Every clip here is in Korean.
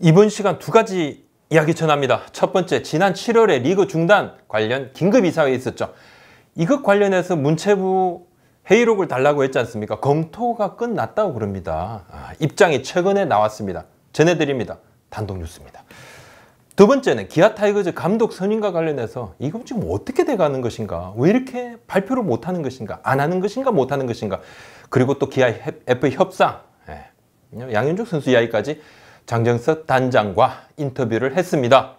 이번 시간 두 가지 이야기 전합니다. 첫 번째, 지난 7월에 리그 중단 관련 긴급 이사회에 있었죠. 이것 관련해서 문체부 회의록을 달라고 했지 않습니까? 검토가 끝났다고 그럽니다. 입장이 최근에 나왔습니다. 전해드립니다. 단독 뉴스입니다. 두 번째는 기아 타이거즈 감독 선임과 관련해서 이거 지금 어떻게 돼가는 것인가? 왜 이렇게 발표를 못하는 것인가? 안 하는 것인가? 못하는 것인가? 그리고 또 기아 FA 협상, 양현종 선수 이야기까지 장정석 단장과 인터뷰를 했습니다.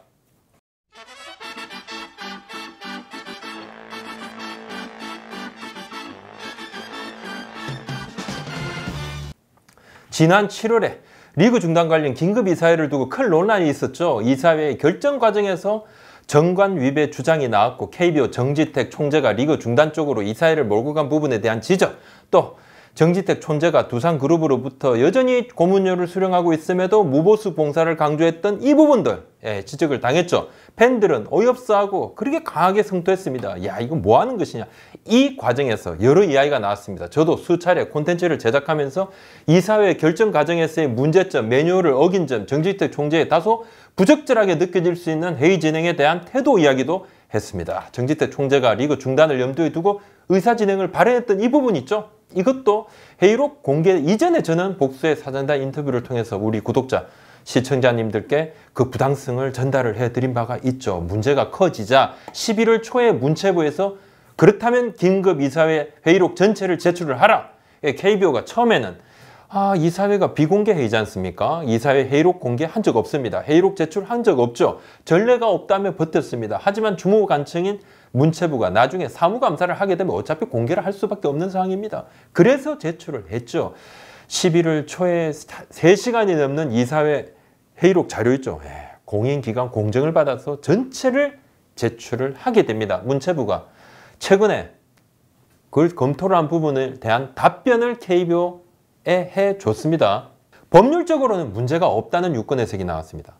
지난 7월에 리그 중단 관련 긴급 이사회를 두고 큰 논란이 있었죠. 이사회의 결정 과정에서 정관 위배 주장이 나왔고 KBO 정지택 총재가 리그 중단 쪽으로 이사회를 몰고 간 부분에 대한 지적, 또 정지택 총재가 두산그룹으로부터 여전히 고문료를 수령하고 있음에도 무보수 봉사를 강조했던 이 부분들 지적을 당했죠. 팬들은 어이없어하고 그렇게 강하게 성토했습니다. 야, 이거 뭐 하는 것이냐. 이 과정에서 여러 이야기가 나왔습니다. 저도 수차례 콘텐츠를 제작하면서 이사회 결정 과정에서의 문제점, 매뉴얼을 어긴 점, 정지택 총재의 다소 부적절하게 느껴질 수 있는 회의 진행에 대한 태도 이야기도 했습니다. 정지택 총재가 리그 중단을 염두에 두고 의사 진행을 발언했던 이 부분 있죠. 이것도 회의록 공개 이전에 저는 복수의 사전단 인터뷰를 통해서 우리 구독자, 시청자님들께 그 부당성을 전달을 해드린 바가 있죠. 문제가 커지자 11월 초에 문체부에서 그렇다면 긴급 이사회 회의록 전체를 제출을 하라. KBO가 처음에는 이사회가 비공개 회의지 않습니까? 이사회 회의록 공개한 적 없습니다. 회의록 제출한 적 없죠. 전례가 없다며 버텼습니다. 하지만 주무관청인 문체부가 나중에 사무감사를 하게 되면 어차피 공개를 할 수밖에 없는 상황입니다. 그래서 제출을 했죠. 11월 초에 3시간이 넘는 이사회 회의록 자료 있죠. 공인기관 공정을 받아서 전체를 제출을 하게 됩니다. 문체부가 최근에 그걸 검토를 한 부분에 대한 답변을 KBO에 해줬습니다. 법률적으로는 문제가 없다는 유권 해석이 나왔습니다.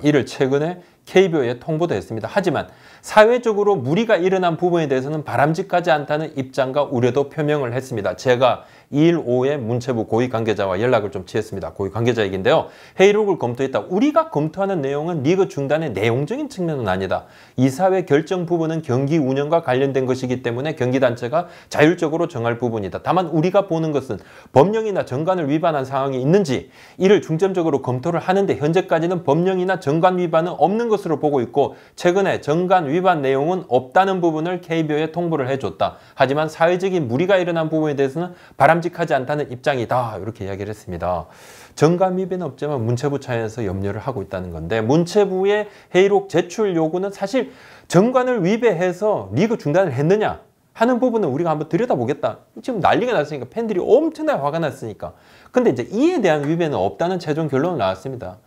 이를 최근에 KBO에 통보도 했습니다. 하지만 사회적으로 무리가 일어난 부분에 대해서는 바람직하지 않다는 입장과 우려도 표명을 했습니다. 제가 2일 오후에 문체부 고위 관계자와 연락을 좀 취했습니다. 고위 관계자 얘기인데요. 회의록을 검토했다. 우리가 검토하는 내용은 리그 중단의 내용적인 측면은 아니다. 이사회 결정 부분은 경기 운영과 관련된 것이기 때문에 경기단체가 자율적으로 정할 부분이다. 다만 우리가 보는 것은 법령이나 정관을 위반한 상황이 있는지 이를 중점적으로 검토를 하는데 현재까지는 법령이나 정관 위반은 없는 것으로 보고 있고 최근에 정관 위반 내용은 없다는 부분을 KBO에 통보를 해줬다. 하지만 사회적인 무리가 일어난 부분에 대해서는 바람직하지 않다는 입장이다. 이렇게 이야기를 했습니다. 정관 위배는 없지만 문체부 차원에서 염려를 하고 있다는 건데 문체부의 회의록 제출 요구는 사실 정관을 위배해서 리그 중단을 했느냐 하는 부분은 우리가 한번 들여다보겠다. 지금 난리가 났으니까 팬들이 엄청나게 화가 났으니까. 근데 이제 이에 대한 위배는 없다는 최종 결론이 나왔습니다.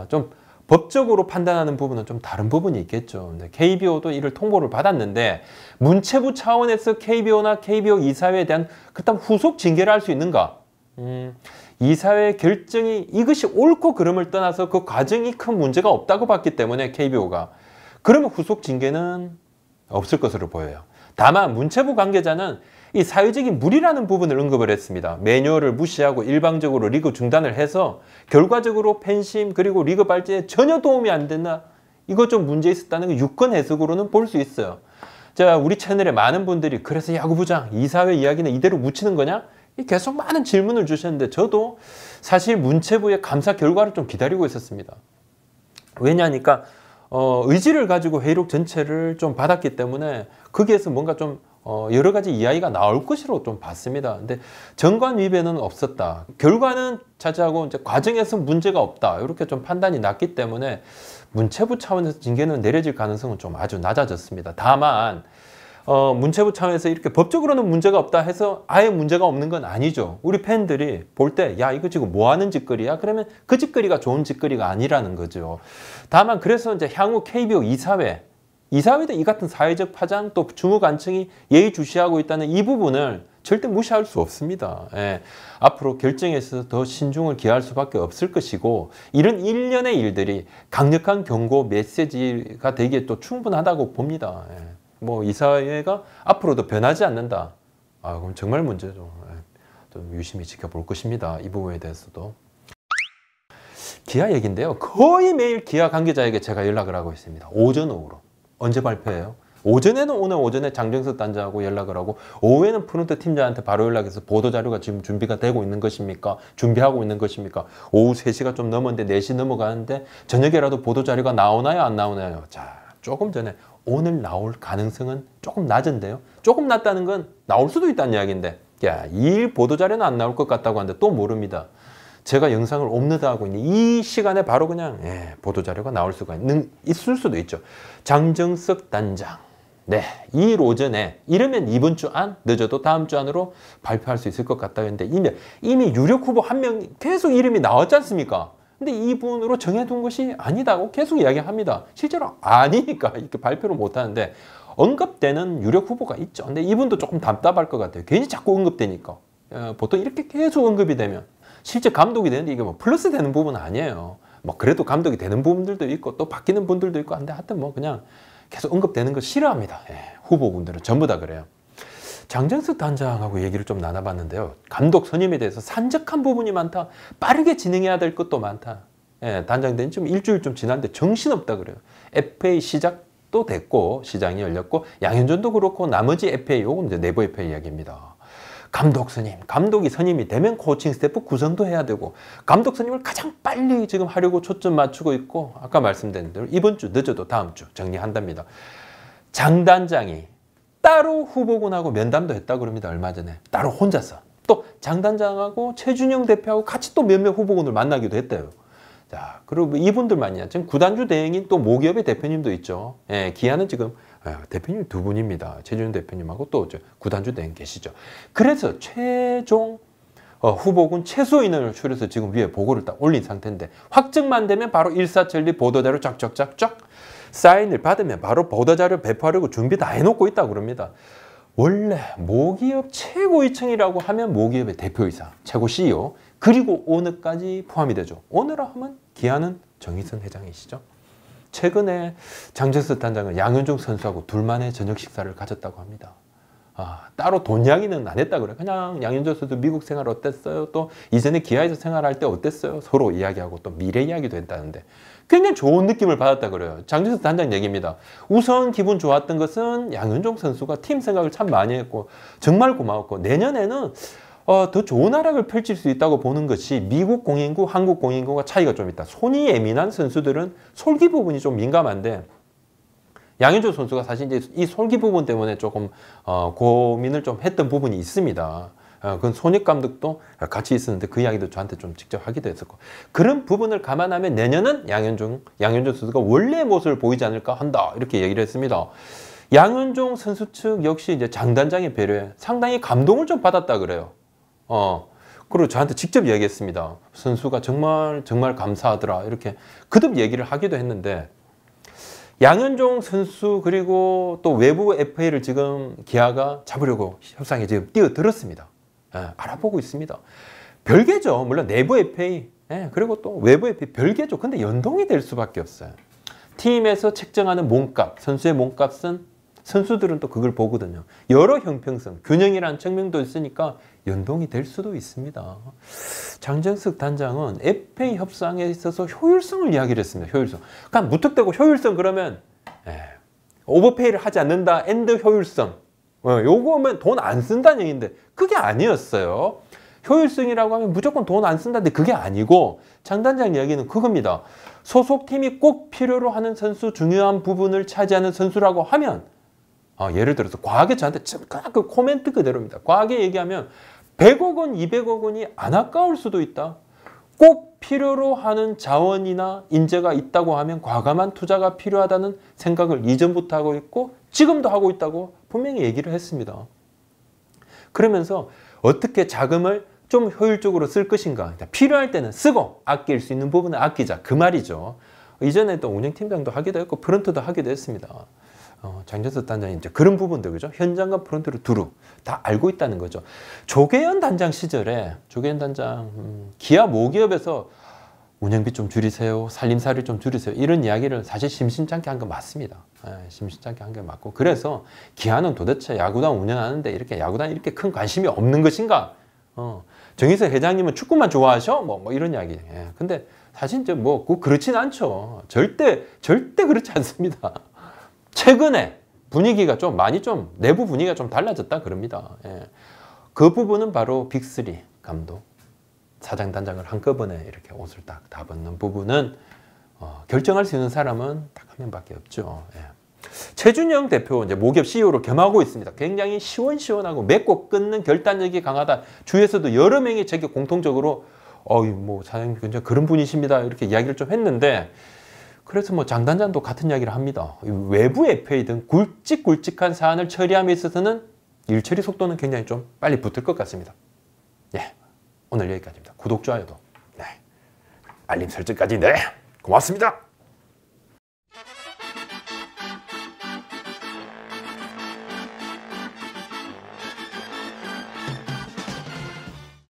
좀 법적으로 판단하는 부분은 좀 다른 부분이 있겠죠. KBO도 이를 통보를 받았는데 문체부 차원에서 KBO나 KBO 이사회에 대한 그다음 후속 징계를 할 수 있는가? 이사회 결정이 이것이 옳고 그름을 떠나서 그 과정이 큰 문제가 없다고 봤기 때문에 KBO가 그러면 후속 징계는 없을 것으로 보여요. 다만 문체부 관계자는 이 사회적인 무리라는 부분을 언급을 했습니다. 매뉴얼을 무시하고 일방적으로 리그 중단을 해서 결과적으로 팬심 그리고 리그 발전에 전혀 도움이 안 된다. 이거 좀 문제 있었다는 거 유권 해석으로는 볼 수 있어요. 자, 우리 채널에 많은 분들이 그래서 야구부장 이사회 이야기는 이대로 묻히는 거냐? 계속 많은 질문을 주셨는데 저도 사실 문체부의 감사 결과를 좀 기다리고 있었습니다. 왜냐하니까 의지를 가지고 회의록 전체를 좀 받았기 때문에 거기에서 뭔가 좀 여러 가지 이야기가 나올 것으로 좀 봤습니다. 근데 정관 위배는 없었다. 결과는 차지하고 이제 과정에서 문제가 없다. 이렇게 좀 판단이 났기 때문에 문체부 차원에서 징계는 내려질 가능성은 좀 아주 낮아졌습니다. 다만 문체부 차원에서 이렇게 법적으로는 문제가 없다 해서 아예 문제가 없는 건 아니죠. 우리 팬들이 볼 때 야 이거 지금 뭐 하는 짓거리야? 그러면 그 짓거리가 좋은 짓거리가 아니라는 거죠. 다만 그래서 이제 향후 KBO 이사회도 이 같은 사회적 파장 또 주무관청이 예의주시하고 있다는 이 부분을 절대 무시할 수 없습니다. 앞으로 결정에 있어서 더 신중을 기할 수밖에 없을 것이고 이런 일련의 일들이 강력한 경고 메시지가 되기에 또 충분하다고 봅니다. 뭐 이사회가 앞으로도 변하지 않는다. 그럼 정말 문제죠. 좀 유심히 지켜볼 것입니다. 이 부분에 대해서도. 기아 얘기인데요. 거의 매일 기아 관계자에게 제가 연락을 하고 있습니다. 오전, 오후로. 언제 발표해요? 오전에는 오늘 오전에 장정석 단장하고 연락을 하고 오후에는 프론트 팀장한테 바로 연락해서 보도자료가 지금 준비가 되고 있는 것입니까? 준비하고 있는 것입니까? 오후 3시가 좀 넘었는데 4시 넘어가는데 저녁에라도 보도자료가 나오나요? 안 나오나요? 자, 조금 전에 오늘 나올 가능성은 조금 낮은데요. 조금 낮다는 건 나올 수도 있다는 이야기인데 야, 이 보도자료는 안 나올 것 같다고 하는데 또 모릅니다. 제가 영상을 업로드하고 있는 이 시간에 바로 그냥 보도자료가 나올 수가 있을 수도 있죠. 장정석 단장. 네, 2일 오전에 이러면 이번 주 안, 늦어도 다음 주 안으로 발표할 수 있을 것 같다 했는데 이미 유력 후보 한 명 계속 이름이 나왔지 않습니까? 근데 이분으로 정해둔 것이 아니다고 계속 이야기합니다. 실제로 아니니까 이렇게 발표를 못 하는데 언급되는 유력 후보가 있죠. 근데 이분도 조금 답답할 것 같아요. 괜히 자꾸 언급되니까. 보통 이렇게 계속 언급이 되면 실제 감독이 되는데 이게 뭐 플러스 되는 부분은 아니에요. 뭐 그래도 감독이 되는 부분들도 있고 또 바뀌는 분들도 있고 한데 하여튼 뭐 그냥 계속 언급되는 거 싫어합니다. 후보분들은 전부 다 그래요. 장정석 단장하고 얘기를 좀 나눠봤는데요. 감독 선임에 대해서 산적한 부분이 많다. 빠르게 진행해야 될 것도 많다. 단장된 지 일주일 좀 지났는데 정신없다 그래요. FA 시작도 됐고 시장이 열렸고 양현종도 그렇고 나머지 FA 요건 이제 내부 FA 이야기입니다. 감독 선임, 감독이 선임이 되면 코칭 스태프 구성도 해야 되고 감독 선임을 가장 빨리 지금 하려고 초점 맞추고 있고 아까 말씀드린 대로 이번 주 늦어도 다음 주 정리한답니다. 장 단장이 따로 후보군하고 면담도 했다고 그럽니다. 얼마 전에 따로 혼자서 또 장 단장하고 최준영 대표하고 같이 또 몇몇 후보군을 만나기도 했대요. 자, 그리고 이분들만이야. 지금 구단주 대행인 또 모기업의 대표님도 있죠. 기아는 지금 대표님 두 분입니다. 최준영 대표님하고 또 구단주 대행 계시죠. 그래서 최종 후보군 최소 인원을 추려서 지금 위에 보고를 딱 올린 상태인데 확정만 되면 바로 일사천리 보도자료 쫙쫙쫙쫙 사인을 받으면 바로 보도자료 배포하려고 준비 다 해놓고 있다고 그럽니다. 원래 모기업 최고위층이라고 하면 모기업의 대표이사, 최고 CEO 그리고 오너까지 포함이 되죠. 오너라 하면 기아는 정의선 회장이시죠. 최근에 장정석 단장은 양현종 선수하고 둘만의 저녁 식사를 가졌다고 합니다. 따로 돈 이야기는 안 했다 그래. 그냥 양현종 선수 미국 생활 어땠어요? 또 이전에 기아에서 생활할 때 어땠어요? 서로 이야기하고 또 미래 이야기도 했다는데 굉장히 좋은 느낌을 받았다 그래요. 장정석 단장 얘기입니다. 우선 기분 좋았던 것은 양현종 선수가 팀 생각을 참 많이 했고 정말 고마웠고 내년에는 더 좋은 활약을 펼칠 수 있다고 보는 것이 미국 공인구, 한국 공인구가 차이가 좀 있다. 손이 예민한 선수들은 솔기 부분이 좀 민감한데 양현종 선수가 사실 이제 이 솔기 부분 때문에 조금 고민을 좀 했던 부분이 있습니다. 그건 손익 감독도 같이 있었는데 그 이야기도 저한테 좀 직접 하기도 했었고 그런 부분을 감안하면 내년은 양현종 선수가 원래의 모습을 보이지 않을까 한다 이렇게 얘기를 했습니다. 양현종 선수 측 역시 이제 장 단장의 배려에 상당히 감동을 좀 받았다 그래요. 그리고 저한테 직접 얘기했습니다. 선수가 정말 감사하더라 이렇게 거듭 얘기를 하기도 했는데 양현종 선수 그리고 또 외부 FA를 지금 기아가 잡으려고 협상에 지금 뛰어들었습니다. 알아보고 있습니다. 별개죠. 물론 내부 FA 그리고 또 외부 FA 별개죠. 근데 연동이 될 수밖에 없어요. 팀에서 책정하는 몸값, 선수의 몸값은 선수들은 또 그걸 보거든요. 여러 형평성, 균형이라는 측면도 있으니까 연동이 될 수도 있습니다. 장정석 단장은 FA 협상에 있어서 효율성을 이야기를 했습니다. 효율성. 그러니까 무턱대고 효율성 그러면 오버페이를 하지 않는다. 엔드 효율성. 요거면 돈 안 쓴다는 얘기인데 그게 아니었어요. 효율성이라고 하면 무조건 돈 안 쓴다는데 그게 아니고 장 단장 이야기는 그겁니다. 소속팀이 꼭 필요로 하는 선수, 중요한 부분을 차지하는 선수라고 하면 예를 들어서 과하게 저한테 그 코멘트 그대로입니다. 과하게 얘기하면 100억 원, 200억 원이 안 아까울 수도 있다. 꼭 필요로 하는 자원이나 인재가 있다고 하면 과감한 투자가 필요하다는 생각을 이전부터 하고 있고 지금도 하고 있다고 분명히 얘기를 했습니다. 그러면서 어떻게 자금을 좀 효율적으로 쓸 것인가. 필요할 때는 쓰고 아낄 수 있는 부분은 아끼자. 그 말이죠. 이전에 또 운영팀장도 하기도 했고 프런트도 하기도 했습니다. 장정석 단장이 이제 그런 부분들, 그죠? 현장과 프론트를 두루 다 알고 있다는 거죠. 조계현 단장 시절에, 조계현 단장, 기아 모기업에서 운영비 좀 줄이세요, 살림살이 좀 줄이세요, 이런 이야기를 사실 심심찮게 한 건 맞습니다. 심심찮게 한 게 맞고. 그래서 기아는 도대체 야구단 운영하는데 이렇게 야구단에 이렇게 큰 관심이 없는 것인가? 정희석 회장님은 축구만 좋아하셔? 뭐 이런 이야기. 근데 사실 이제 뭐 그렇진 않죠. 절대 그렇지 않습니다. 최근에 분위기가 좀 많이 좀 내부 분위기가 좀 달라졌다 그럽니다. 예. 그 부분은 바로 빅3 감독, 사장 단장을 한꺼번에 이렇게 옷을 딱 다 벗는 부분은 결정할 수 있는 사람은 딱 한 명밖에 없죠. 예. 최준영 대표 이제 모기업 CEO로 겸하고 있습니다. 굉장히 시원시원하고 맺고 끊는 결단력이 강하다. 주위에서도 여러 명이 제게 공통적으로 뭐 사장님 굉장히 그런 분이십니다. 이렇게 이야기를 좀 했는데 그래서 뭐 장단장도 같은 이야기를 합니다. 외부 FA 등 굵직굵직한 사안을 처리함에 있어서는 일 처리 속도는 굉장히 좀 빨리 붙을 것 같습니다. 예, 오늘 여기까지입니다. 구독, 좋아요도, 네, 알림 설정까지, 네, 고맙습니다.